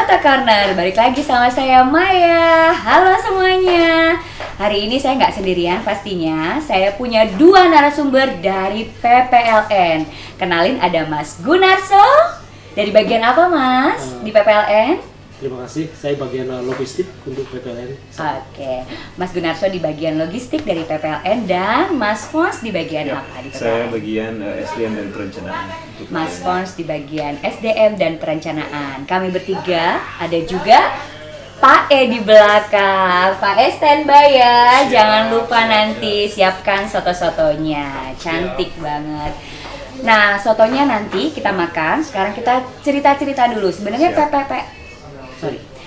Mata Corner, balik lagi sama saya Maya. Halo semuanya. Hari ini saya nggak sendirian pastinya. Saya punya dua narasumber dari PPLN. Kenalin, ada Mas Gunarso. Dari bagian apa Mas di PPLN? Terima kasih, saya bagian logistik untuk PPLN. Oke, Mas Gunarso di bagian logistik dari PPLN dan Mas Fons di bagian apa di PPLN? Saya bagian SDM dan perencanaan. Mas Fons di bagian SDM dan perencanaan. Kami bertiga, ada juga Pak E di belakang. Pak E standby ya, jangan lupa nanti siapkan soto-sotonya. Cantik banget. Nah, sotonya nanti kita makan. Sekarang kita cerita-cerita dulu. Sebenarnya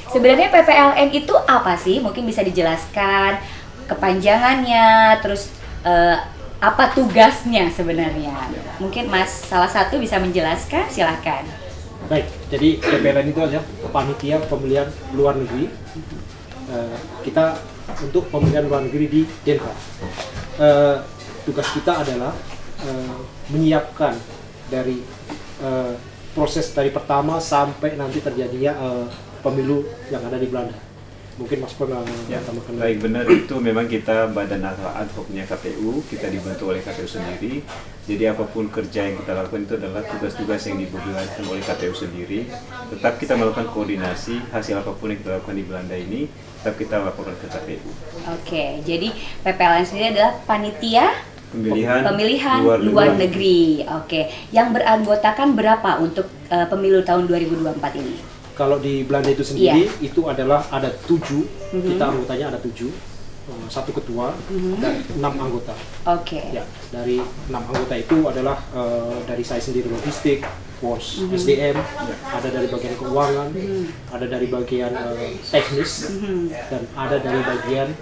Sebenarnya PPLN itu apa sih? Mungkin bisa dijelaskan kepanjangannya, terus apa tugasnya sebenarnya? Mungkin Mas salah satu bisa menjelaskan, silahkan. Baik, jadi PPLN itu adalah panitia pemilihan luar negeri. Kita untuk pemilihan luar negeri di Denpasar. Tugas kita adalah menyiapkan dari proses dari pertama sampai nanti terjadinya pemilu yang ada di Belanda. Mungkin Mas pernah tambahkan. Baik, benar, itu memang kita badan ad hocnya KPU, kita dibantu oleh KPU sendiri. Jadi apapun kerja yang kita lakukan itu adalah tugas-tugas yang diberikan oleh KPU sendiri. Tetap kita melakukan koordinasi, hasil apapun yang kita lakukan di Belanda ini tetap kita laporkan ke KPU. Oke, jadi PPLN sendiri adalah panitia pemilihan luar negeri. Oke, yang beranggotakan berapa untuk pemilu tahun 2024 ini? Kalau di Belanda itu sendiri, itu adalah ada 7, kita anggotanya ada 7, 1 ketua dan 6 anggota. Oke. Ya, dari 6 anggota itu adalah dari saya sendiri logistik, pos SDM, ada dari bagian keuangan, ada dari bagian teknis, dan ada dari bagian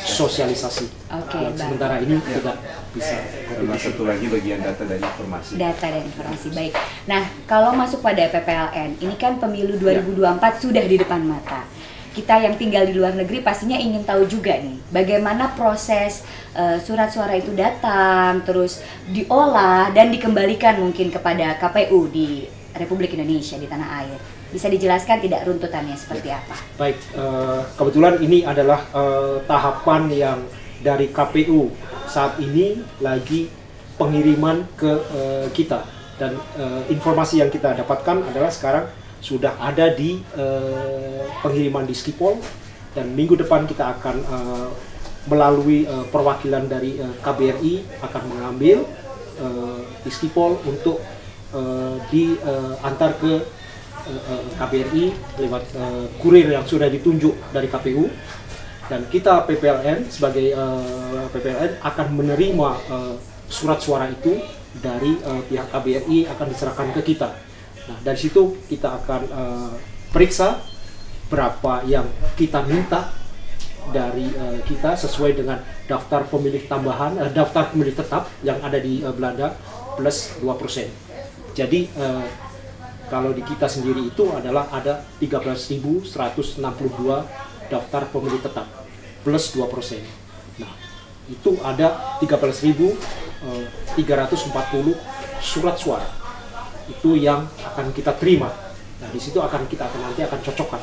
sosialisasi. Oke, sementara ini tidak bisa. Sama satu lagi bagian data dan informasi. Data dan informasi, baik. Nah, kalau masuk pada PPLN, ini kan pemilu 2024 sudah di depan mata. Kita yang tinggal di luar negeri pastinya ingin tahu juga nih, bagaimana proses surat suara itu datang, terus diolah dan dikembalikan mungkin kepada KPU di Republik Indonesia, di tanah air. Bisa dijelaskan tidak runtutannya seperti apa? Baik, kebetulan ini adalah tahapan yang dari KPU saat ini lagi pengiriman ke kita, dan informasi yang kita dapatkan adalah sekarang sudah ada di pengiriman di Skipol, dan minggu depan kita akan melalui perwakilan dari KBRI akan mengambil di Skipol untuk diantar ke KBRI lewat kurir yang sudah ditunjuk dari KPU, dan kita PPLN sebagai PPLN akan menerima surat suara itu dari pihak KBRI, akan diserahkan ke kita. Nah, dari situ kita akan periksa berapa yang kita minta dari kita sesuai dengan daftar pemilih tambahan, daftar pemilih tetap yang ada di Belanda plus 2%. Jadi kalau di kita sendiri itu adalah ada 13.162 daftar pemilih tetap plus 2%. Nah, itu ada 13.340 surat suara. Itu yang akan kita terima. Nah, di situ nanti akan cocokkan.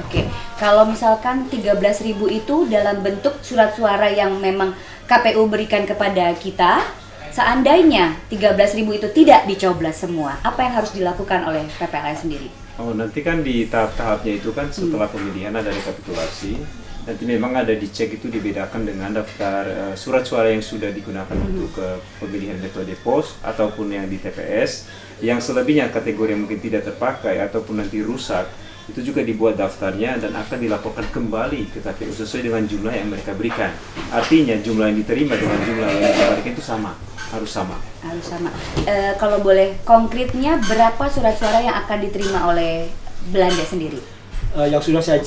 Oke, kalau misalkan 13.000 itu dalam bentuk surat suara yang memang KPU berikan kepada kita, seandainya 13.000 itu tidak dicoblos semua, apa yang harus dilakukan oleh PPLN sendiri? Oh, nanti kan di tahap-tahapnya itu kan setelah pemilihan ada rekapitulasi. Nanti memang ada dicek, itu dibedakan dengan daftar surat suara yang sudah digunakan untuk pemilihan metode pos ataupun yang di TPS. Yang selebihnya kategori yang mungkin tidak terpakai ataupun nanti rusak, itu juga dibuat daftarnya dan akan dilaporkan kembali ke KPU sesuai dengan jumlah yang mereka berikan. Artinya jumlah yang diterima dengan jumlah yang dikembalikan itu harus sama. Kalau boleh konkretnya, berapa surat suara yang akan diterima oleh Belanda sendiri? Yang sudah saya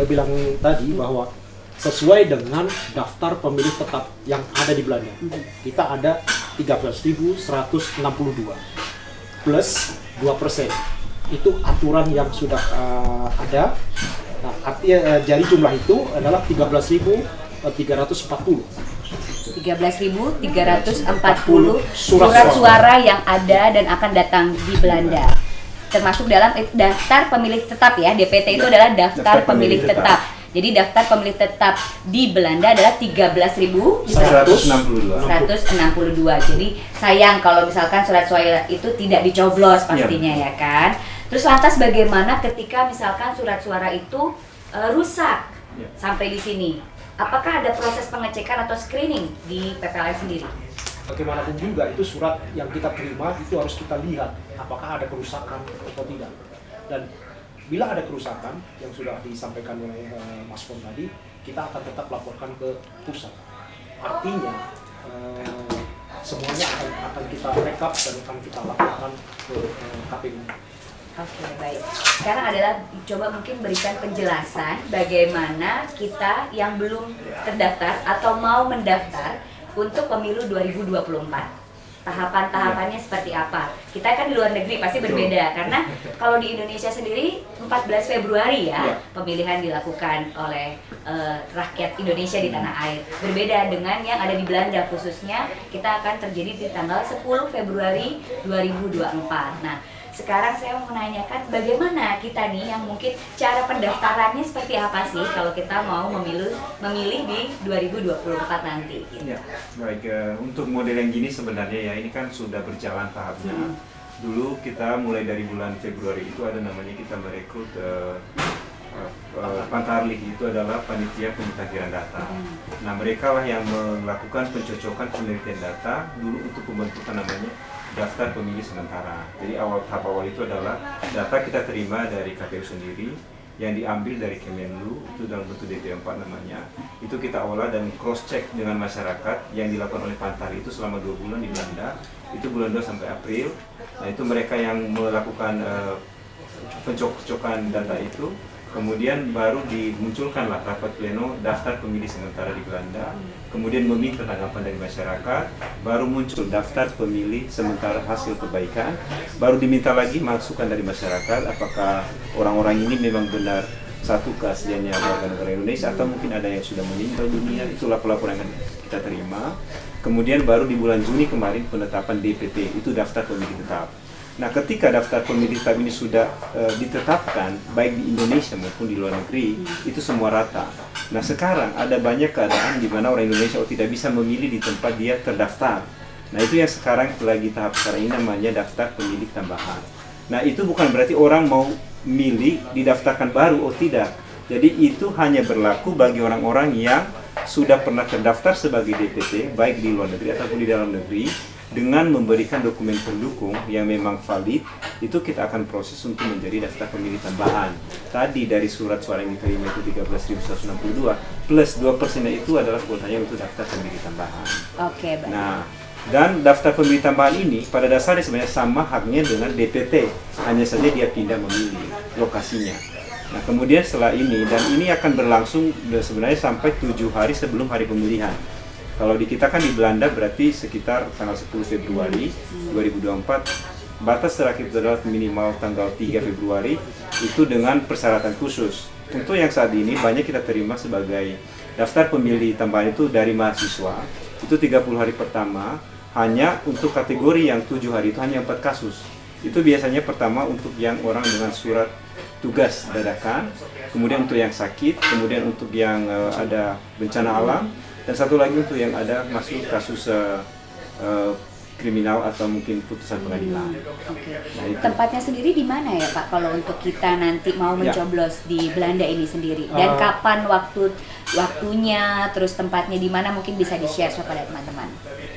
bilang tadi bahwa sesuai dengan daftar pemilih tetap yang ada di Belanda, kita ada 13.162 plus 2%. Itu aturan yang sudah ada. Nah, artinya jadi jumlah itu adalah 13.340. 13.340 surat suara yang ada dan akan datang di Belanda. termasuk dalam daftar pemilih tetap ya. DPT itu adalah daftar pemilih tetap. Jadi daftar pemilih tetap di Belanda adalah 13.162. Jadi sayang kalau misalkan surat suara itu tidak dicoblos pastinya ya kan. Terus lantas bagaimana ketika misalkan surat suara itu rusak sampai di sini? Apakah ada proses pengecekan atau screening di PPLN sendiri? Bagaimanapun juga itu surat yang kita terima itu harus kita lihat apakah ada kerusakan atau tidak. Dan bila ada kerusakan yang sudah disampaikan oleh Mas Pon tadi, kita akan tetap laporkan ke pusat. Artinya semuanya akan kita rekap dan akan kita laporkan ke KPU. Oke, baik. Sekarang adalah coba mungkin berikan penjelasan bagaimana kita yang belum terdaftar atau mau mendaftar untuk pemilu 2024. Tahapan-tahapannya seperti apa? Kita kan di luar negeri pasti berbeda karena kalau di Indonesia sendiri 14 Februari ya pemilihan dilakukan oleh rakyat Indonesia di tanah air. Berbeda dengan yang ada di Belanda khususnya kita akan terjadi di tanggal 10 Februari 2024. Nah, sekarang saya mau menanyakan bagaimana kita nih yang mungkin cara pendaftarannya seperti apa sih kalau kita mau memilih di 2024 nanti gitu. Ya, baik, untuk model yang gini sebenarnya ya ini kan sudah berjalan tahapnya. Dulu kita mulai dari bulan Februari itu ada namanya kita merekrut Pantarlik, itu adalah panitia pemutakhiran data. Nah, mereka lah yang melakukan pencocokan penelitian data dulu untuk pembentukan namanya daftar pemilih sementara. Jadi tahap awal itu adalah data kita terima dari KPU sendiri yang diambil dari Kemenlu, itu dalam bentuk DP4 namanya. Itu kita olah dan cross check dengan masyarakat yang dilakukan oleh Pantar itu selama 2 bulan di Belanda. Itu bulan 2 sampai April. Nah, itu mereka yang melakukan pencocokan data itu. Kemudian baru dimunculkanlah rapat pleno daftar pemilih sementara di Belanda. Kemudian meminta tanggapan dari masyarakat. Baru muncul daftar pemilih sementara hasil perbaikan. Baru diminta lagi masukan dari masyarakat apakah orang-orang ini memang benar satu keasliannya warga negara Indonesia atau mungkin ada yang sudah meninggal dunia. Itulah laporan yang kita terima. Kemudian baru di bulan Juni kemarin penetapan DPT, itu daftar pemilih tetap. Nah, ketika daftar pemilih tetap ini sudah ditetapkan, baik di Indonesia maupun di luar negeri, itu semua rata. Nah, sekarang ada banyak keadaan di mana orang Indonesia tidak bisa memilih di tempat dia terdaftar. Nah, itu yang sekarang lagi tahap sekarang ini namanya daftar pemilih tambahan. Nah, itu bukan berarti orang mau milih didaftarkan baru, tidak. Jadi itu hanya berlaku bagi orang-orang yang sudah pernah terdaftar sebagai DPT, baik di luar negeri ataupun di dalam negeri, dengan memberikan dokumen pendukung yang memang valid, itu kita akan proses untuk menjadi daftar pemilih tambahan. Tadi dari surat suara yang diterima itu 13.162, plus 2% itu adalah kuotanya untuk daftar pemilih tambahan. Oke, baik. Nah, dan daftar pemilih tambahan ini pada dasarnya sebenarnya sama haknya dengan DPT, hanya saja dia pindah memilih lokasinya. Nah, kemudian setelah ini, dan ini akan berlangsung sebenarnya sampai 7 hari sebelum hari pemilihan. Kalau di kita kan di Belanda berarti sekitar tanggal 10 Februari 2024, batas terakhir itu adalah minimal tanggal 3 Februari, itu dengan persyaratan khusus. Untuk yang saat ini banyak kita terima sebagai daftar pemilih tambahan itu dari mahasiswa, itu 30 hari pertama, hanya untuk kategori yang 7 hari itu hanya 4 kasus. Itu biasanya pertama untuk yang orang dengan surat tugas dadakan, kemudian untuk yang sakit, kemudian untuk yang ada bencana alam, dan satu lagi untuk yang ada masuk kasus kriminal atau mungkin putusan pengadilan. Oke. Nah, tempatnya sendiri di mana ya Pak kalau untuk kita nanti mau mencoblos di Belanda ini sendiri? Dan kapan waktunya, terus tempatnya di mana mungkin bisa di-share kepada teman-teman?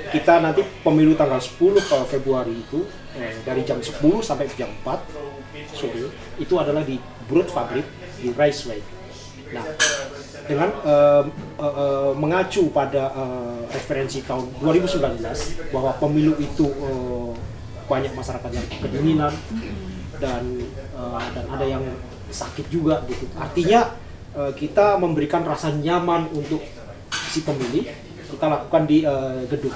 Kita nanti pemilu tanggal 10 Februari itu dari jam 10 sampai jam 4 sore itu adalah di Broodfabrik di Rijswijk. Nah, dengan mengacu pada referensi tahun 2019 bahwa pemilu itu banyak masyarakat yang kedinginan dan ada yang sakit juga gitu. Artinya kita memberikan rasa nyaman untuk si pemilih, kita lakukan di gedung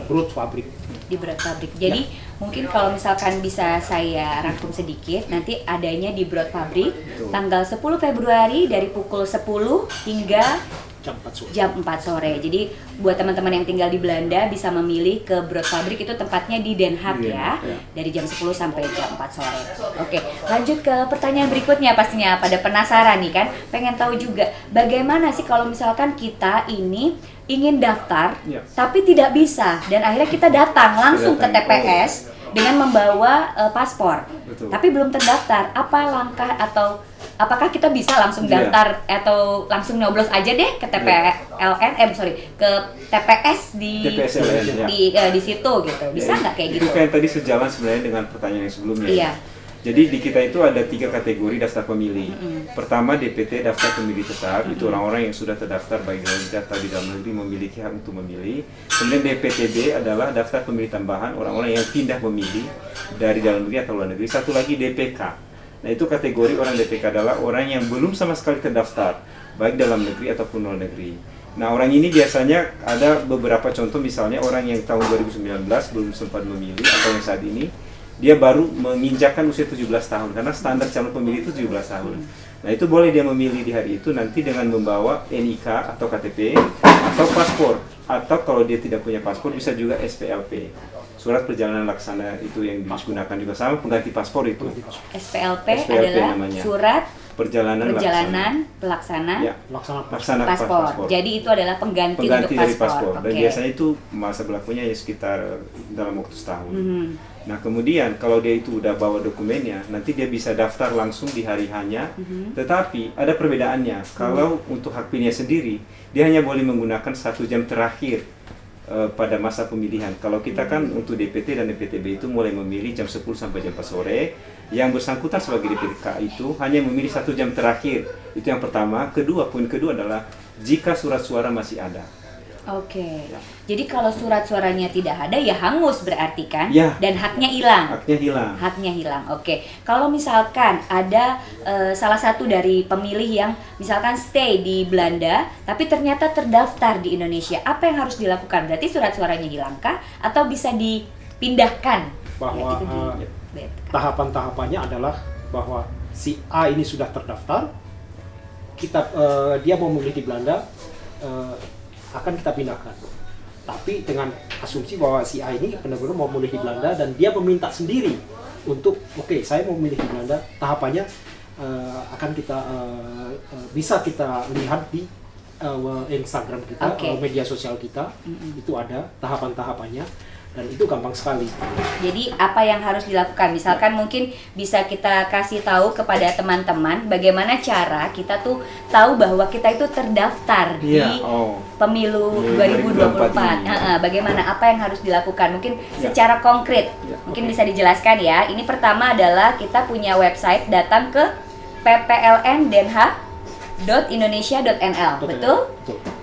Broodfabrik. Di Broodfabrik. Jadi mungkin kalau misalkan bisa saya rangkum sedikit, nanti adanya di Broodfabrik tanggal 10 Februari dari pukul 10 hingga jam 4 sore. Jam 4 sore. Jadi buat teman-teman yang tinggal di Belanda bisa memilih ke Broodfabriek, itu tempatnya di Den Haag ya. Dari jam 10 sampai jam 4 sore. Oke, lanjut ke pertanyaan berikutnya pastinya. Pada penasaran nih kan, pengen tahu juga bagaimana sih kalau misalkan kita ini ingin daftar tapi tidak bisa dan akhirnya kita datang langsung ke TPS dengan membawa paspor. Betul. Tapi belum terdaftar. Apa langkah atau apakah kita bisa langsung daftar atau langsung nyoblos aja deh ke TPLN ke TPS di TPSLN, di situ gitu. Bisa nggak kayak gitu? Itu kayak tadi sejalan sebenarnya dengan pertanyaan yang sebelumnya. Iya. Jadi di kita itu ada 3 kategori daftar pemilih. Pertama DPT, daftar pemilih tetap, itu orang-orang yang sudah terdaftar baik dalam negeri atau di dalam negeri memiliki hak untuk memilih. Kemudian DPTB adalah daftar pemilih tambahan, orang-orang yang pindah memilih dari dalam negeri atau luar negeri. Satu lagi DPK. Nah itu kategori orang DPK adalah orang yang belum sama sekali terdaftar, baik dalam negeri ataupun luar negeri. Nah orang ini biasanya ada beberapa contoh, misalnya orang yang tahun 2019 belum sempat memilih atau yang saat ini dia baru menginjakkan usia 17 tahun karena standar calon pemilih itu 17 tahun. Nah itu boleh dia memilih di hari itu nanti dengan membawa NIK atau KTP atau paspor, atau kalau dia tidak punya paspor bisa juga SPLP, surat perjalanan laksana, itu yang digunakan juga sama pengganti paspor itu. SPLP adalah namanya. Surat perjalanan pelaksana Laksana paspor. Jadi itu adalah pengganti untuk dari paspor. Dan biasanya itu masa berlakunya ya sekitar dalam waktu setahun. Nah kemudian kalau dia itu udah bawa dokumennya, nanti dia bisa daftar langsung di hari hanya. Tetapi ada perbedaannya. Kalau untuk hak pilihnya sendiri, dia hanya boleh menggunakan 1 jam terakhir pada masa pemilihan. Kalau kita kan untuk DPT dan DPTB itu mulai memilih jam 10 sampai jam 4 sore. Yang bersangkutan sebagai DPK itu hanya memilih 1 jam terakhir. Itu yang pertama. Poin kedua adalah jika surat suara masih ada. Oke. Jadi kalau surat suaranya tidak ada ya hangus berarti kan? Ya. Dan haknya hilang. Haknya hilang. Oke. Kalau misalkan ada salah satu dari pemilih yang misalkan stay di Belanda tapi ternyata terdaftar di Indonesia, apa yang harus dilakukan? Berarti surat suaranya hilangkah atau bisa dipindahkan? Bahwa tahapan-tahapannya adalah bahwa si A ini sudah terdaftar, dia mau memilih di Belanda, akan kita pindahkan. Tapi dengan asumsi bahwa si A ini benar-benar mau memilih di Belanda dan dia meminta sendiri untuk saya mau memilih di Belanda, tahapannya akan kita bisa kita lihat di Instagram kita, media sosial kita. Itu ada tahapan-tahapannya dan itu gampang sekali. Jadi apa yang harus dilakukan? Misalkan mungkin bisa kita kasih tahu kepada teman-teman bagaimana cara kita tuh tahu bahwa kita itu terdaftar di pemilu 2024. Bagaimana, apa yang harus dilakukan? Mungkin secara konkret, mungkin bisa dijelaskan ya. Ini pertama adalah kita punya website, datang ke pplndenhaag.indonesia.nl, betul?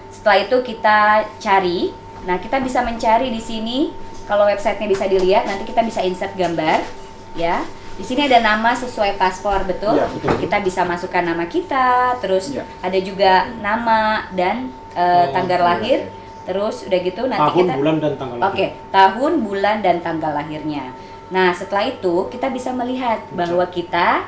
Setelah itu kita cari. Nah, kita bisa mencari di sini. Kalau websitenya bisa dilihat, nanti kita bisa insert gambar, ya. Di sini ada nama sesuai paspor, betul? Ya, betul. Kita bisa masukkan nama kita, terus ada juga nama dan tanggal lahir, terus udah gitu nanti tahun, kita bulan dan tanggal lahir. Tahun, bulan dan tanggal lahirnya. Nah, setelah itu kita bisa melihat bahwa kita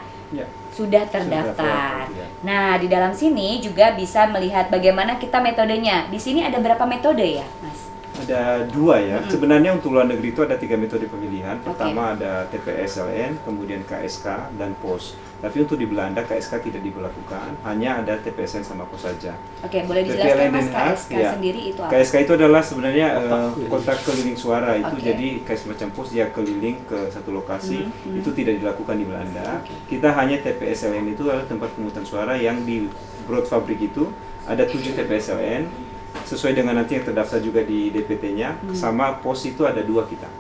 sudah terdaftar. Nah, di dalam sini juga bisa melihat bagaimana kita metodenya. Di sini ada berapa metode ya, Mas? Ada 2 ya. Sebenarnya untuk luar negeri itu ada 3 metode pemilihan. Pertama ada TPSLN, kemudian KSK dan POS. Tapi untuk di Belanda KSK tidak diberlakukan, hanya ada TPSN sama POS saja. Oke, boleh dijelaskan Mas KSK sendiri itu apa? KSK itu adalah sebenarnya kotak keliling suara itu. Jadi kayak semacam POS, dia keliling ke satu lokasi. Itu tidak dilakukan di Belanda. Kita hanya TPSLN itu adalah tempat pemungutan suara yang di Broodfabriek itu ada 7 TPSLN. Sesuai dengan nanti yang terdaftar juga di DPT-nya, sama POS itu ada 2 kita.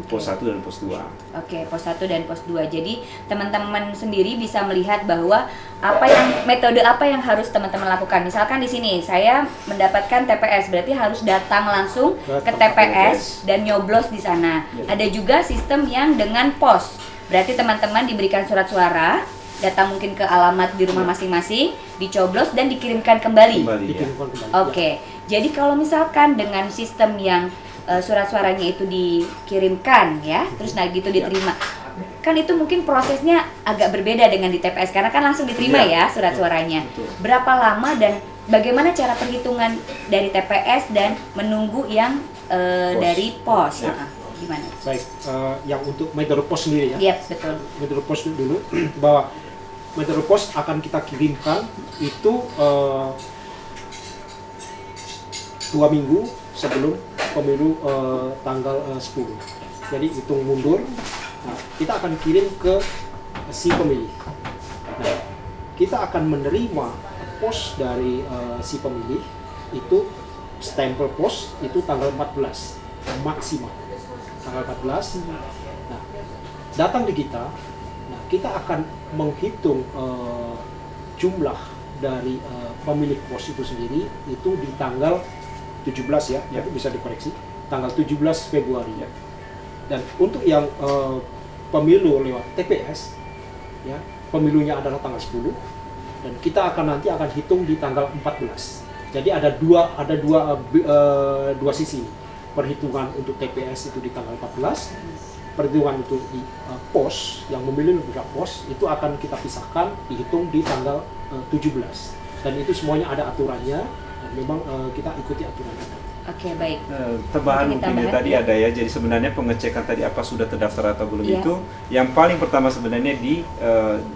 POS 1 dan POS 2. Oke, POS 1 dan POS 2. Jadi teman-teman sendiri bisa melihat bahwa metode apa yang harus teman-teman lakukan. Misalkan di sini saya mendapatkan TPS, berarti harus datang langsung ke TPS dan nyoblos di sana. Ada juga sistem yang dengan POS. Berarti teman-teman diberikan surat suara, datang mungkin ke alamat di rumah masing-masing, dicoblos dan dikirimkan kembali. Oke. Jadi kalau misalkan dengan sistem yang surat suaranya itu dikirimkan ya, terus gitu diterima. Kan itu mungkin prosesnya agak berbeda dengan di TPS karena kan langsung diterima ya surat suaranya. Berapa lama dan bagaimana cara perhitungan dari TPS dan menunggu yang dari pos? Ya. Gimana? Baik, yang untuk metode pos sendiri ya. Iya, betul. Metode pos dulu bahwa metode pos akan kita kirimkan itu 2 minggu sebelum pemilu tanggal 10. Jadi hitung mundur, nah, kita akan kirim ke si pemilih. Nah, kita akan menerima pos dari si pemilih itu stempel pos itu tanggal 14 maksimal. Tanggal 14. Nah, datang di kita, nah kita akan menghitung jumlah dari pemilik pos itu sendiri itu di tanggal 17 ya, itu bisa dikoreksi, tanggal 17 Februari ya. Dan untuk yang pemilu lewat TPS ya, pemilunya adalah tanggal 10 dan kita nanti akan hitung di tanggal 14. Jadi ada dua sisi. Perhitungan untuk TPS itu di tanggal 14, perhitungan untuk di pos yang memilih lembaga pos itu akan kita pisahkan, dihitung di tanggal 17. Dan itu semuanya ada aturannya dan memang kita ikuti aturannya. Oke, baik. Tambahan Mungkin mungkin tambahan, tadi ya. ada ya, jadi sebenarnya pengecekan tadi apa sudah terdaftar atau belum Iya. itu yang paling pertama sebenarnya di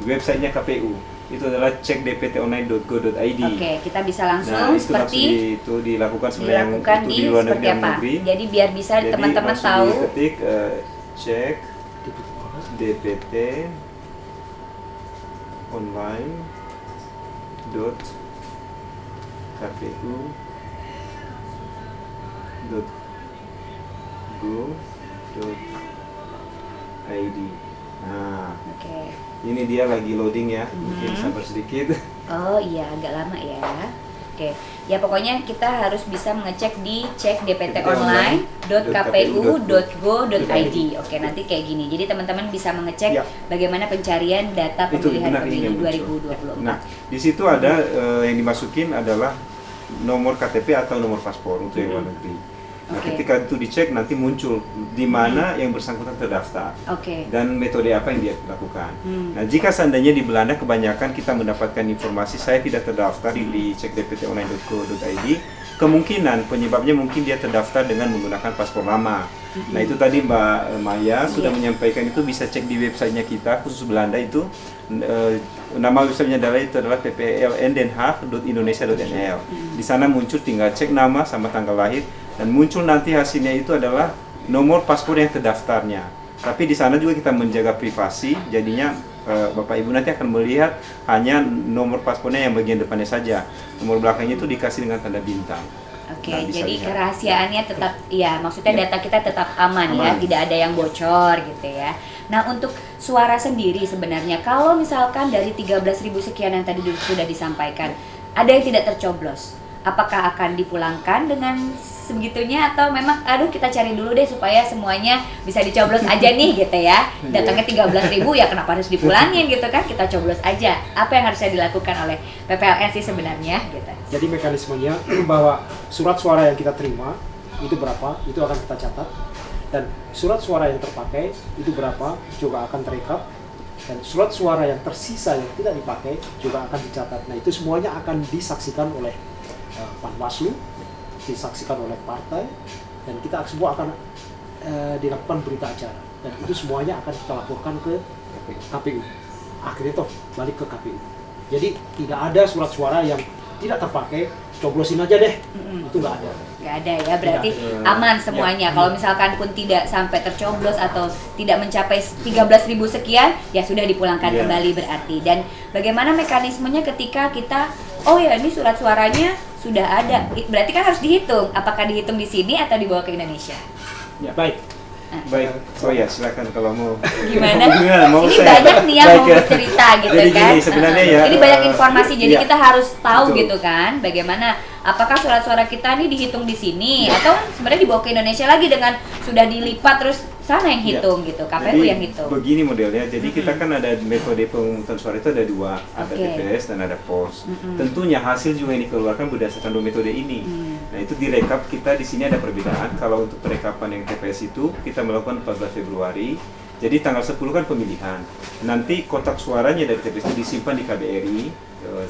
websitenya KPU itu adalah cek dptonline.go.id. Oke, kita bisa langsung Nah, itu seperti langsung itu dilakukan sebenarnya yang dilakukan untuk di di luar negeri seperti dan apa. negeri. Jadi biar bisa Jadi teman-teman langsung tahu. diketik cek dpt online dot kpu dot go dot id. Nah, Oke. ini dia lagi loading ya, mungkin sabar sedikit. Oh iya, agak lama ya. Oke, ya pokoknya kita harus bisa mengecek di cek dptonline.kpu.go.id. Oke, nanti kayak gini. Jadi teman-teman bisa mengecek Ya. bagaimana pencarian data Itu pemilihan benar, ini pemilu yang muncul. 2024. Nah, di situ ada yang dimasukin adalah nomor KTP atau nomor paspor untuk yang luar negeri. Nah, Oke. ketika itu dicek nanti muncul di mana yang bersangkutan terdaftar Oke. dan metode apa yang dia lakukan. Hmm. Nah, jika seandainya di Belanda kebanyakan kita mendapatkan informasi saya tidak terdaftar di cek dptonline.go.id, kemungkinan penyebabnya mungkin dia terdaftar dengan menggunakan paspor lama. Nah, itu tadi Mbak Maya sudah Iya. menyampaikan, itu bisa cek di websitenya kita khusus Belanda itu nama websitenya adalah ppln.denhaag.indonesia.nl. Di sana muncul, tinggal cek nama sama tanggal lahir dan muncul nanti hasilnya itu adalah nomor paspor yang terdaftarnya. Tapi di sana juga kita menjaga privasi, jadinya Bapak Ibu nanti akan melihat hanya nomor paspornya yang bagian depannya saja. Nomor belakangnya itu dikasih dengan tanda bintang. Oke, Nah, bisa jadi lihat. kerahasiaannya tetap, ya maksudnya Ya. data kita tetap aman ya, Aman. tidak ada yang bocor gitu ya. Nah, untuk suara sendiri sebenarnya, kalau misalkan dari 13.000 sekian yang tadi sudah disampaikan, ada yang tidak tercoblos, apakah akan dipulangkan dengan sebegitunya atau memang, aduh kita cari dulu deh supaya semuanya bisa dicoblos aja nih gitu ya. Datangnya 13.000 ya kenapa harus dipulangin gitu kan, kita coblos aja. Apa yang harusnya dilakukan oleh PPLN sih sebenarnya gitu. Jadi mekanismenya bahwa surat suara yang kita terima itu berapa, itu akan kita catat, dan surat suara yang terpakai itu berapa juga akan terekap, dan surat suara yang tersisa yang tidak dipakai juga akan dicatat. Nah, itu semuanya akan disaksikan oleh Panwaslu, disaksikan oleh partai, dan kita semua akan dilakukan berita acara, dan itu semuanya akan kita laporkan ke KPU. Akhirnya toh balik ke KPU. Jadi tidak ada surat suara yang tidak terpakai, coblosin aja deh. Itu nggak ada. Nggak ada ya, berarti Tidak. aman semuanya. Kalau misalkan pun tidak sampai tercoblos atau tidak mencapai 13.000 sekian, ya sudah dipulangkan Iya. kembali berarti. Dan bagaimana mekanismenya ketika kita, oh ya ini surat suaranya sudah ada, berarti kan harus dihitung. Apakah dihitung di sini atau dibawa ke Indonesia? Ya. Baik. Baik, oh ya silakan kalau mau. Gimana? Mau Ini saya- banyak nih yang Baik, mau ya. bercerita gitu Jadi kan. gini, sebenarnya ya, Ini banyak informasi, jadi iya. kita harus tahu Betul. gitu kan, bagaimana apakah surat suara kita nih dihitung di sini atau sebenarnya dibawa ke Indonesia lagi dengan sudah dilipat terus sana yang hitung gitu, KPU Jadi, yang hitung. begini modelnya, jadi kita kan ada metode pemungutan suara itu ada dua, ada Oke. TPS dan ada POS. Tentunya hasil juga yang dikeluarkan berdasarkan dua metode ini. Nah, itu direkap, kita di sini ada perbedaan. Kalau untuk perekapan yang TPS itu kita melakukan 14 Februari, Jadi tanggal 10 kan pemilihan. Nanti kotak suaranya dari TPS itu disimpan di KBRI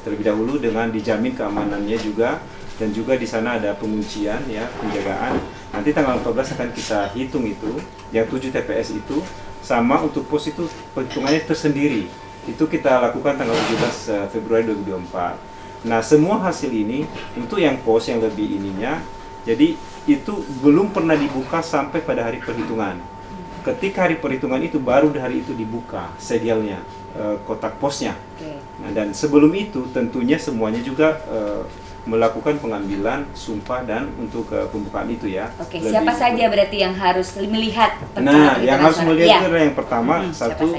terlebih dahulu dengan dijamin keamanannya juga, dan juga di sana ada penguncian ya, penjagaan. Nanti tanggal 14 akan kita hitung itu yang 7 TPS itu, sama untuk pos itu perhitungannya tersendiri. Itu kita lakukan tanggal 17 Februari 2024. Nah, semua hasil ini untuk yang pos yang lebih ininya, jadi itu belum pernah dibuka sampai pada hari perhitungan. Ketika hari perhitungan itu baru hari itu dibuka serialnya kotak posnya. Nah, dan sebelum itu tentunya semuanya juga melakukan pengambilan sumpah dan untuk pembukaan itu ya. Oke, siapa saja berarti yang harus melihat? Nah, yang harus melihat itu adalah yang pertama satu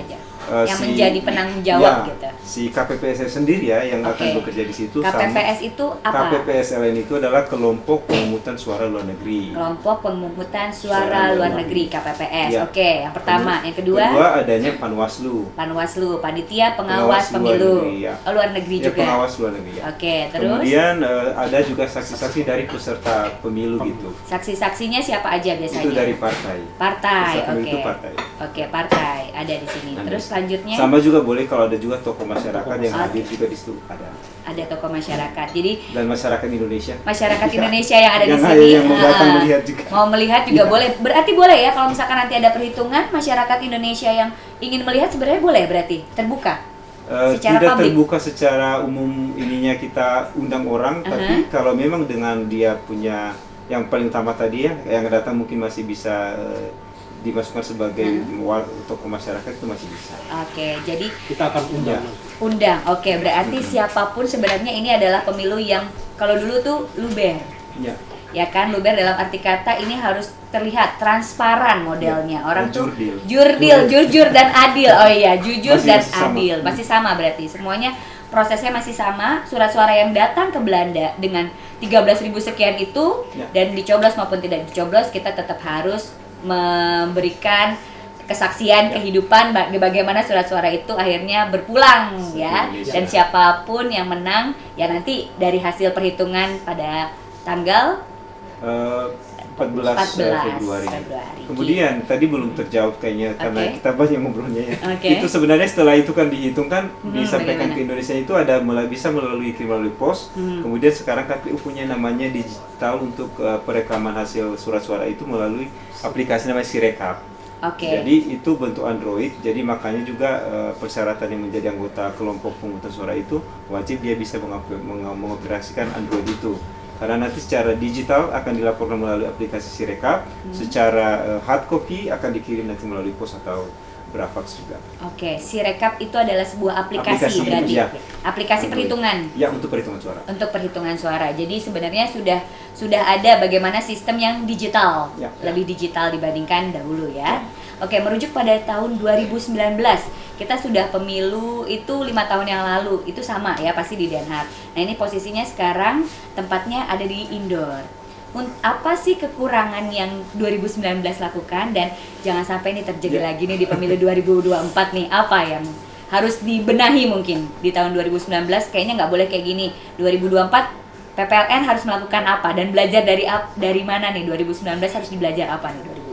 yang menjadi penanggung jawab gitu. Si KPPS sendiri ya yang akan bekerja di situ. KPPS itu apa? KPPSLN itu adalah kelompok pemungutan suara luar negeri. Kelompok pemungutan suara luar negeri KPPS. Ya. Oke, yang pertama, yang kedua? Kedua adanya Panwaslu. Panwaslu, panitia pengawas pemilu. Luar negeri ya, juga. Pengawas luar negeri ya. Oke, terus? Kemudian ada juga saksi-saksi dari peserta pemilu gitu. Saksi-saksinya siapa aja biasanya? Itu dari partai. Partai, oke. Itu partai. Oke, partai ada di sini. Terus selanjutnya? Sama juga boleh kalau ada juga tokoh masyarakat yang hadir juga di situ ada. Ada tokoh masyarakat. Jadi dan masyarakat Indonesia. Masyarakat Indonesia yang ada di sini yang mau datang melihat juga. Mau melihat juga boleh. Berarti boleh ya kalau misalkan nanti ada perhitungan masyarakat Indonesia yang ingin melihat sebenarnya boleh berarti terbuka. Tidak publik. terbuka secara umum ininya kita undang orang, tapi kalau memang dengan dia punya yang paling utama tadi ya, yang datang mungkin masih bisa dimasukkan sebagai tokoh masyarakat itu masih bisa. Oke, jadi kita akan undang. Oke, berarti siapapun sebenarnya ini adalah pemilu yang kalau dulu tuh luber. Ya. Ya kan, luber dalam arti kata ini harus terlihat transparan modelnya. Orang tuh jujur dan adil. Oh iya, jujur dan adil. Masih sama berarti. Semuanya prosesnya masih sama. Surat suara yang datang ke Belanda dengan 13.000 sekian itu dan dicoblos maupun tidak dicoblos, kita tetap harus memberikan kesaksian kehidupan bagaimana surat suara itu akhirnya berpulang ya, dan siapapun yang menang ya nanti dari hasil perhitungan pada tanggal 14 Februari. Kemudian tadi belum terjawab kayaknya karena kita banyak ngobrolnya ya. Itu sebenarnya setelah itu kan dihitung kan disampaikan ke Indonesia itu ada bisa melalui pos. Kemudian sekarang KPU punya namanya digital untuk perekaman hasil surat suara itu melalui aplikasi namanya Sirekap. Jadi itu bentuk Android. Jadi makanya juga persyaratan yang menjadi anggota kelompok pemungutan suara itu wajib dia bisa mengoperasikan Android itu. Karena nanti secara digital akan dilaporkan melalui aplikasi Sirekap, secara hard copy akan dikirim nanti melalui pos atau Brafax juga. Oke, Sirekap itu adalah sebuah aplikasi berarti, aplikasi perhitungan. Ya, untuk perhitungan suara. Untuk perhitungan suara. Jadi sebenarnya sudah ada bagaimana sistem yang digital, lebih digital dibandingkan dahulu ya. Oke, merujuk pada tahun 2019, kita sudah pemilu itu 5 tahun yang lalu, itu sama ya pasti di Den Haag. Nah ini posisinya sekarang tempatnya ada di indoor. Apa sih kekurangan yang 2019 lakukan dan jangan sampai ini terjadi lagi nih di pemilu 2024 nih, apa yang harus dibenahi mungkin di tahun 2019? Kayaknya nggak boleh kayak gini. 2024 PPLN harus melakukan apa dan belajar dari mana nih? 2019 harus belajar apa nih 2024?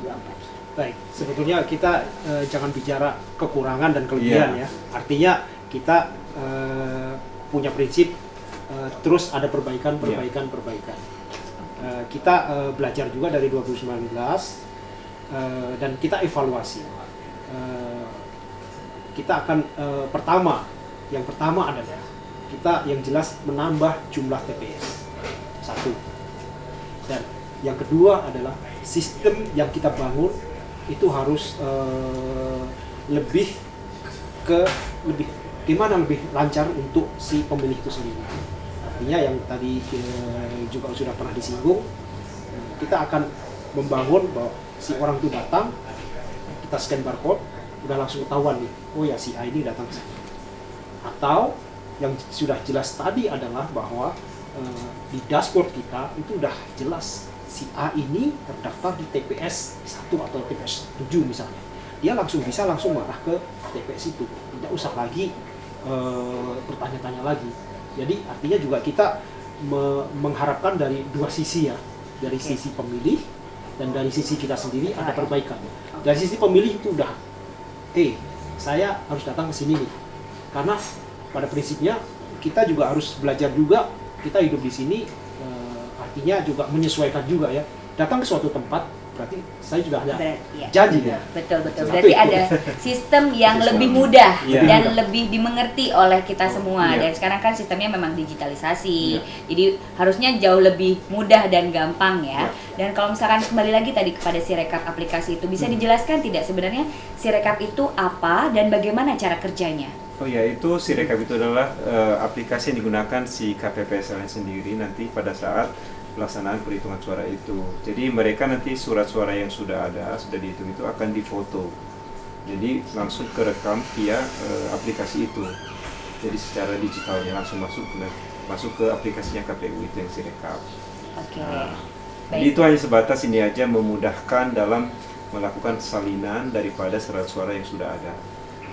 Baik, sebetulnya kita jangan bicara kekurangan dan kelebihan ya. Artinya kita punya prinsip terus ada perbaikan. Kita belajar juga dari 2019 dan kita evaluasi. Kita akan yang pertama adalah kita yang jelas menambah jumlah TPS 1. Dan yang kedua adalah sistem yang kita bangun itu harus lebih lancar untuk si pemilih itu sendiri. Artinya yang tadi juga sudah pernah disinggung, kita akan membangun bahwa si orang itu datang, kita scan barcode, udah langsung ketahuan nih, oh ya si A ini datang ke sini. Atau yang sudah jelas tadi adalah bahwa di dashboard kita itu udah jelas si A ini terdaftar di TPS 1 atau TPS 7 misalnya. Dia bisa langsung marah ke TPS itu. Tidak usah lagi bertanya-tanya lagi. Jadi artinya juga kita mengharapkan dari dua sisi ya. Dari sisi pemilih dan dari sisi kita sendiri ada perbaikan. Dari sisi pemilih itu udah saya harus datang ke sini nih. Karena pada prinsipnya kita juga harus belajar juga, kita hidup di sini artinya juga menyesuaikan juga ya. Datang ke suatu tempat berarti saya juga ada janji ya. Betul. Berarti ada sistem yang lebih mudah dan lebih dimengerti oleh kita semua. Dan sekarang kan sistemnya memang digitalisasi. Jadi harusnya jauh lebih mudah dan gampang ya. Dan kalau misalkan kembali lagi tadi kepada Sirekap aplikasi itu, bisa dijelaskan tidak sebenarnya Sirekap itu apa dan bagaimana cara kerjanya? Oh ya, itu Sirekap itu adalah aplikasi yang digunakan si KPPSLN sendiri nanti pada saat pelaksanaan perhitungan suara itu. Jadi mereka nanti surat suara yang sudah ada, sudah dihitung itu akan difoto. Jadi langsung kerekam via aplikasi itu. Jadi secara digitalnya langsung masuk ke aplikasinya KPU itu yang Sirekap. Oke. Jadi itu hanya sebatas ini aja memudahkan dalam melakukan salinan daripada surat suara yang sudah ada.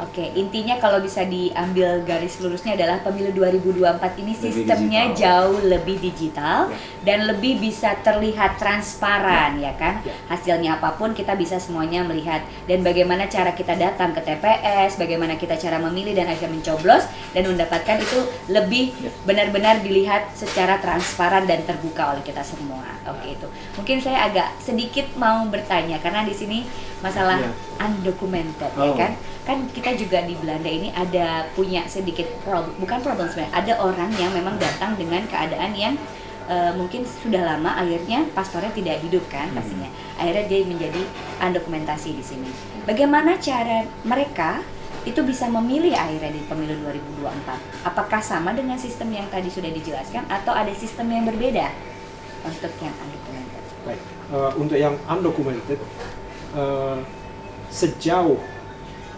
Oke, intinya kalau bisa diambil garis lurusnya adalah pemilu 2024 ini sistemnya jauh lebih digital dan lebih bisa terlihat transparan ya kan. Hasilnya apapun kita bisa semuanya melihat, dan bagaimana cara kita datang ke TPS, bagaimana kita cara memilih dan akhirnya mencoblos dan mendapatkan itu lebih benar-benar dilihat secara transparan dan terbuka oleh kita semua. Oke, itu. Mungkin saya agak sedikit mau bertanya karena di sini masalah undocumented ya kan. Kan kita juga di Belanda ini ada punya sedikit bukan problem sebenarnya, ada orang yang memang datang dengan keadaan yang mungkin sudah lama akhirnya pastornya tidak hidup kan pastinya. Akhirnya dia menjadi undokumentasi di sini. Bagaimana cara mereka itu bisa memilih akhirnya di pemilu 2024? Apakah sama dengan sistem yang tadi sudah dijelaskan atau ada sistem yang berbeda untuk yang undocumented? Baik, untuk yang undocumented sejauh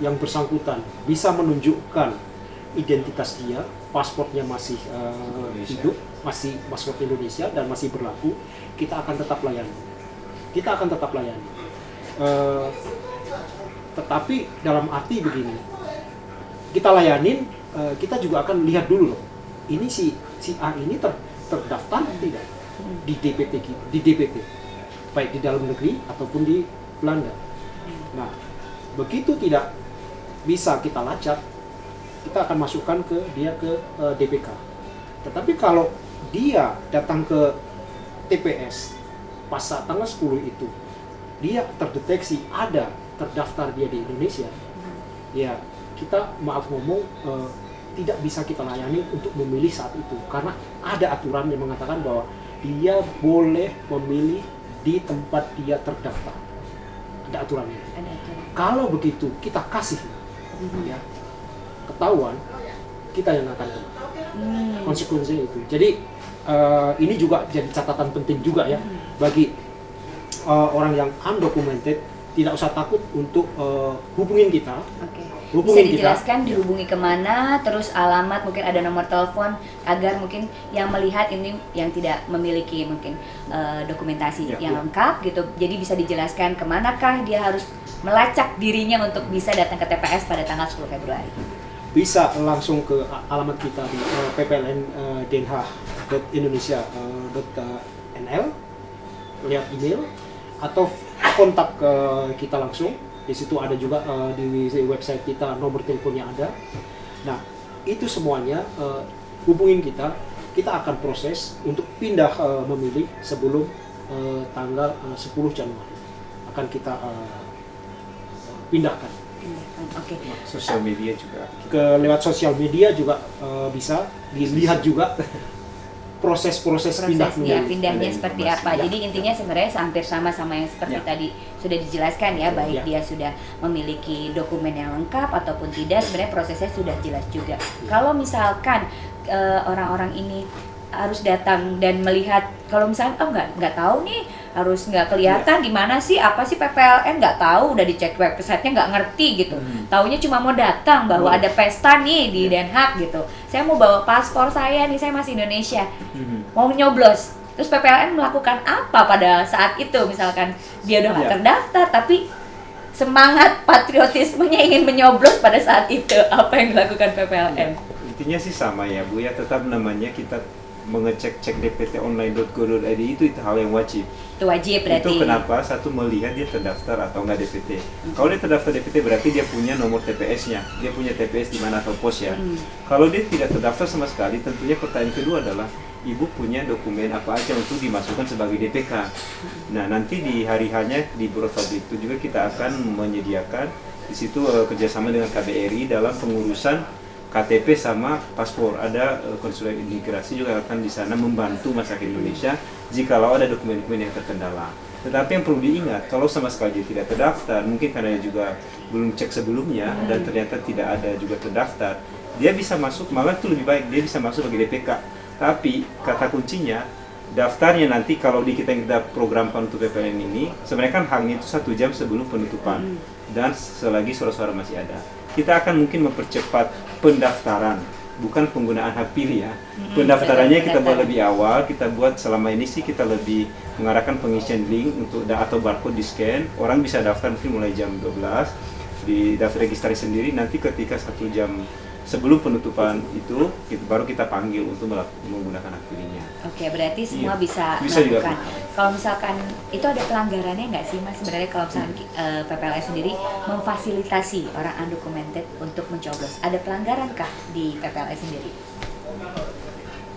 yang bersangkutan bisa menunjukkan identitas dia, paspornya masih hidup, masih paspor Indonesia dan masih berlaku, kita akan tetap layani. Tetapi dalam arti begini, kita layanin, kita juga akan lihat dulu loh, ini si A ini terdaftar tidak di DPP, baik di dalam negeri ataupun di Belanda. Nah, begitu tidak bisa kita lacak, kita akan masukkan dia ke DPK. Tetapi kalau dia datang ke TPS pas saat tanggal 10 itu, dia terdeteksi ada terdaftar dia di Indonesia, ya kita maaf ngomong tidak bisa kita layani untuk memilih saat itu, karena ada aturan yang mengatakan bahwa dia boleh memilih di tempat dia terdaftar. Ada aturannya. Kalau begitu kita kasih ya ketahuan, kita yang akan konsekuensinya itu. Jadi ini juga jadi catatan penting juga ya bagi orang yang undocumented, tidak usah takut untuk hubungin kita. Bisa dijelaskan dihubungi kemana, terus alamat, mungkin ada nomor telepon agar mungkin yang melihat ini yang tidak memiliki mungkin dokumentasi yang lengkap gitu. Jadi bisa dijelaskan kemanakah dia harus melacak dirinya untuk bisa datang ke TPS pada tanggal 10 Februari. Bisa langsung ke alamat kita di ppln.denhaag.indonesia.nl, lihat email atau kontak kita langsung. Di situ ada juga di website kita nomor teleponnya ada. Nah, itu semuanya hubungin kita akan proses untuk pindah memilih sebelum tanggal 10 Januari. Akan kita pindahkan. Sosial media juga. Lewat sosial media juga bisa dilihat juga proses-proses pindahnya seperti apa. Jadi intinya sebenarnya hampir sama yang seperti tadi sudah dijelaskan ya, baik dia sudah memiliki dokumen yang lengkap ataupun tidak, sebenarnya prosesnya sudah jelas juga. Kalau misalkan orang-orang ini harus datang dan melihat, kalau misalnya nggak tahu nih, harus nggak kelihatan di mana sih, apa sih PPLN, nggak tahu, udah dicek website-nya nggak ngerti gitu. Taunya cuma mau datang bahwa ada pesta nih di Den Haag gitu. Saya mau bawa paspor saya nih, saya masih Indonesia, mau nyoblos. Terus PPLN melakukan apa pada saat itu? Misalkan dia udah nggak terdaftar, tapi semangat patriotismenya ingin menyoblos pada saat itu, apa yang dilakukan PPLN? Intinya sih sama ya Bu ya, tetap namanya kita mengecek dptonline.go.id itu hal yang wajib. Itu wajib berarti. Itu kenapa? Satu, melihat dia terdaftar atau enggak DPT. Kalau dia terdaftar DPT berarti dia punya nomor TPS-nya, dia punya TPS di mana atau pos ya. Kalau dia tidak terdaftar sama sekali, tentunya pertanyaan kedua adalah ibu punya dokumen apa aja untuk dimasukkan sebagai DPK. Nah, nanti di hari hanya di Bureau Publik itu juga kita akan menyediakan di situ kerjasama dengan KBRI dalam pengurusan KTP sama paspor. Ada konsuler imigrasi juga akan di sana membantu masyarakat Indonesia jikalau ada dokumen-dokumen yang terkendala. Tetapi yang perlu diingat, kalau sama sekali dia tidak terdaftar, mungkin karena dia juga belum cek sebelumnya dan ternyata tidak ada juga terdaftar, dia bisa masuk, malah itu lebih baik, dia bisa masuk sebagai DPK. Tapi kata kuncinya, daftarnya nanti kalau kita programkan untuk PPLN ini, sebenarnya kan hanya itu 1 jam sebelum penutupan dan selagi suara-suara masih ada. Kita akan mungkin mempercepat pendaftaran, bukan penggunaan hak pilih ya. Pendaftarannya kita buat lebih awal, kita buat selama ini sih kita lebih mengarahkan pengisian link untuk atau barcode di scan. Orang bisa daftar mungkin mulai jam 12, di daftar registrasi sendiri, nanti ketika 1 jam sebelum penutupan itu baru kita panggil untuk menggunakan hak pilihnya. Oke, berarti semua bisa melakukan. Kalau misalkan itu ada pelanggarannya nggak sih Mas? Sebenarnya kalau misalkan PPLN sendiri memfasilitasi orang undocumented untuk mencoblos, ada pelanggaran kah di PPLN sendiri?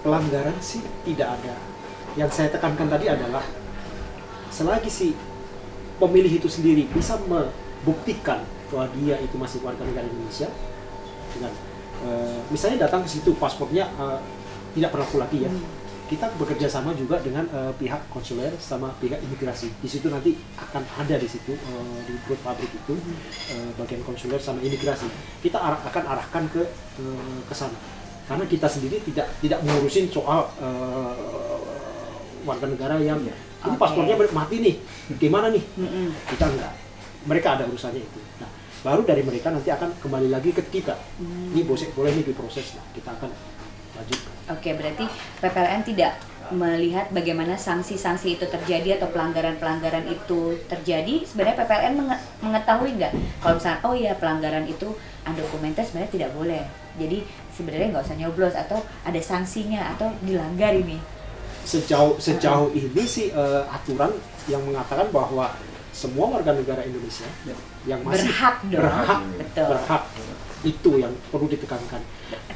Pelanggaran sih tidak ada. Yang saya tekankan tadi adalah selagi si pemilih itu sendiri bisa membuktikan bahwa dia itu masih warga negara Indonesia dengan misalnya datang ke situ paspornya tidak berlaku lagi ya. Kita bekerja sama juga dengan pihak konsuler sama pihak imigrasi. Di situ nanti akan ada di situ di Bureau Publik itu bagian konsuler sama imigrasi. Kita akan arahkan ke sana. Karena kita sendiri tidak mengurusin soal warga negara yang ini paspornya mati nih, gimana nih? Kita enggak. Mereka ada urusannya itu. Nah, baru dari mereka nanti akan kembali lagi ke kita. Ini boleh nih diproses, nah, kita akan lanjut. Oke, berarti PPLN tidak melihat bagaimana sanksi-sanksi itu terjadi atau pelanggaran-pelanggaran itu terjadi. Sebenarnya PPLN mengetahui nggak kalau misalnya oh ya pelanggaran itu undocumented sebenarnya tidak boleh. Jadi sebenarnya nggak usah nyoblos atau ada sanksinya atau dilanggar ini. Sejauh ini sih aturan yang mengatakan bahwa semua warga negara Indonesia yang masih berhak itu yang perlu ditekankan.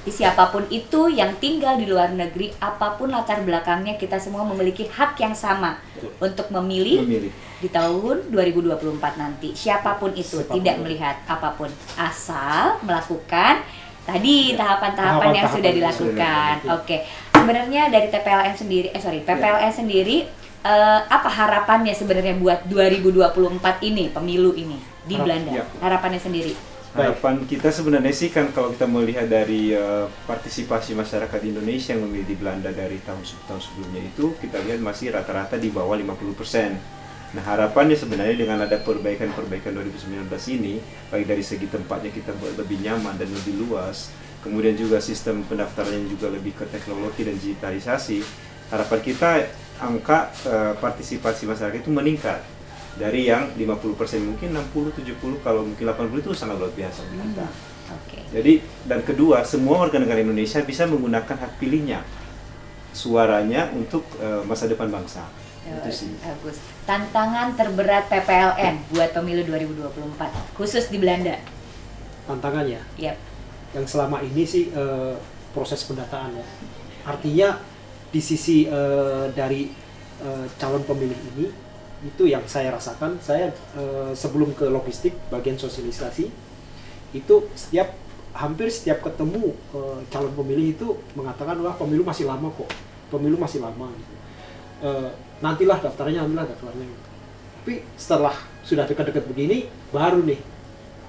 Jadi siapapun itu yang tinggal di luar negeri, apapun latar belakangnya, kita semua memiliki hak yang sama untuk memilih di tahun 2024 nanti. Siapapun itu, tidak melihat apapun, asal melakukan tadi tahapan-tahapan yang sudah dilakukan. Oke. Sebenarnya dari PPLN sendiri apa harapannya sebenarnya buat 2024 ini, pemilu ini di Belanda? Harapannya sendiri. Harapan kita sebenarnya sih kan kalau kita melihat dari partisipasi masyarakat Indonesia yang memilih di Belanda dari tahun sebelumnya itu, kita lihat masih rata-rata di bawah 50%. Nah, harapannya sebenarnya dengan ada perbaikan-perbaikan 2019 ini, baik dari segi tempatnya kita buat lebih nyaman dan lebih luas, kemudian juga sistem pendaftarannya juga lebih ke teknologi dan digitalisasi, harapan kita angka partisipasi masyarakat itu meningkat dari yang 50% mungkin 60-70, kalau mungkin 80 itu sangat luar biasa kita. Jadi, dan kedua, semua warga negara Indonesia bisa menggunakan hak pilihnya, suaranya untuk masa depan bangsa. Itu sih. Bagus. Tantangan terberat PPLN buat pemilu 2024 khusus di Belanda. Tantangannya? Yep. Yang selama ini sih proses pendataan ya. Artinya di sisi dari calon pemilih ini, itu yang saya rasakan. Saya sebelum ke logistik bagian sosialisasi itu hampir setiap ketemu calon pemilih itu mengatakan wah pemilu masih lama kok, pemilu masih lama gitu. Nantilah daftarnya. Tapi setelah sudah dekat-dekat begini baru nih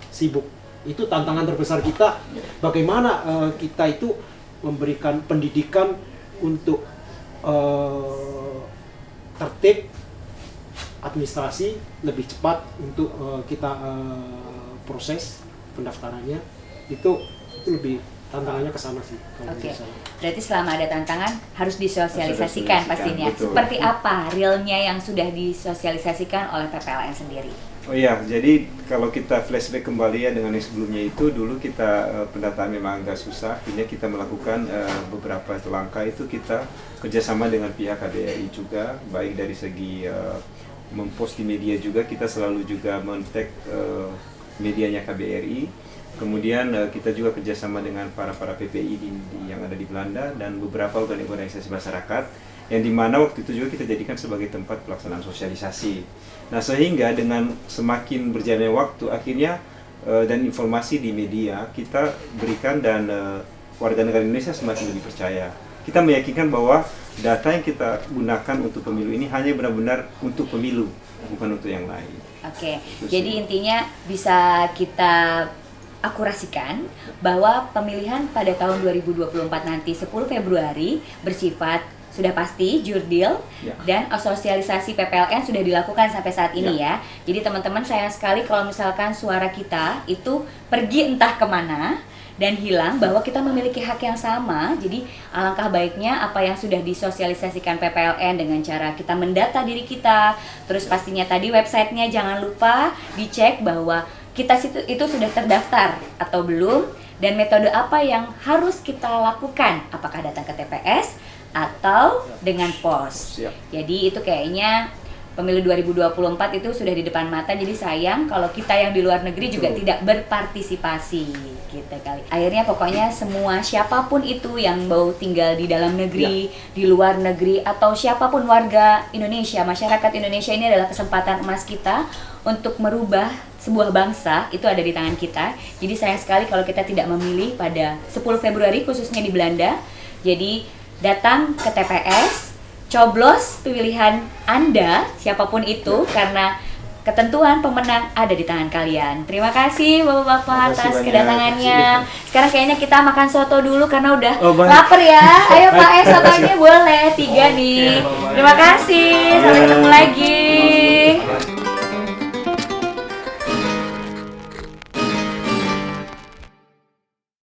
sibuk. Itu tantangan terbesar kita, bagaimana kita itu memberikan pendidikan untuk tertib, administrasi lebih cepat untuk kita proses pendaftarannya. Itu lebih tantangannya ke sana sih. Oke. Berarti selama ada tantangan harus disosialisasikan pastinya. Betul. Seperti apa realnya yang sudah disosialisasikan oleh PPLN sendiri? Oh iya, jadi kalau kita flashback kembali ya dengan yang sebelumnya itu, dulu kita pendataan memang agak susah, akhirnya kita melakukan beberapa langkah itu kita kerjasama dengan pihak KBRI juga, baik dari segi mempost di media juga, kita selalu juga men-tag medianya KBRI, kemudian kita juga kerjasama dengan para PPI yang ada di Belanda dan beberapa organisasi masyarakat, yang dimana waktu itu juga kita jadikan sebagai tempat pelaksanaan sosialisasi. Nah, sehingga dengan semakin berjalannya waktu, akhirnya dan informasi di media kita berikan dan warga negara Indonesia semakin lebih percaya. Kita meyakinkan bahwa data yang kita gunakan untuk pemilu ini hanya benar-benar untuk pemilu, bukan untuk yang lain. Oke, jadi intinya bisa kita akurasikan bahwa pemilihan pada tahun 2024 nanti 10 Februari bersifat sudah pasti jurdil dan sosialisasi PPLN sudah dilakukan sampai saat ini ya. Jadi teman-teman, sayang sekali kalau misalkan suara kita itu pergi entah kemana dan hilang, bahwa kita memiliki hak yang sama. Jadi alangkah baiknya apa yang sudah disosialisasikan PPLN dengan cara kita mendata diri kita, terus pastinya tadi websitenya jangan lupa dicek bahwa kita itu sudah terdaftar atau belum, dan metode apa yang harus kita lakukan, apakah datang ke TPS atau dengan pos. Jadi itu kayaknya pemilu 2024 itu sudah di depan mata, jadi sayang kalau kita yang di luar negeri juga tidak berpartisipasi gitu kali. Akhirnya pokoknya semua siapapun itu yang mau tinggal di dalam negeri, di luar negeri, atau siapapun warga Indonesia, masyarakat Indonesia, ini adalah kesempatan emas kita untuk merubah sebuah bangsa, itu ada di tangan kita. Jadi sayang sekali kalau kita tidak memilih pada 10 Februari khususnya di Belanda. Jadi datang ke TPS, coblos pilihan Anda, siapapun itu, karena ketentuan pemenang ada di tangan kalian. Terima kasih Bapak-Bapak atas kedatangannya. Sekarang kayaknya kita makan soto dulu karena udah lapar ya. Ayo Pak, sotonya boleh 3 nih. Terima kasih, sampai ketemu lagi.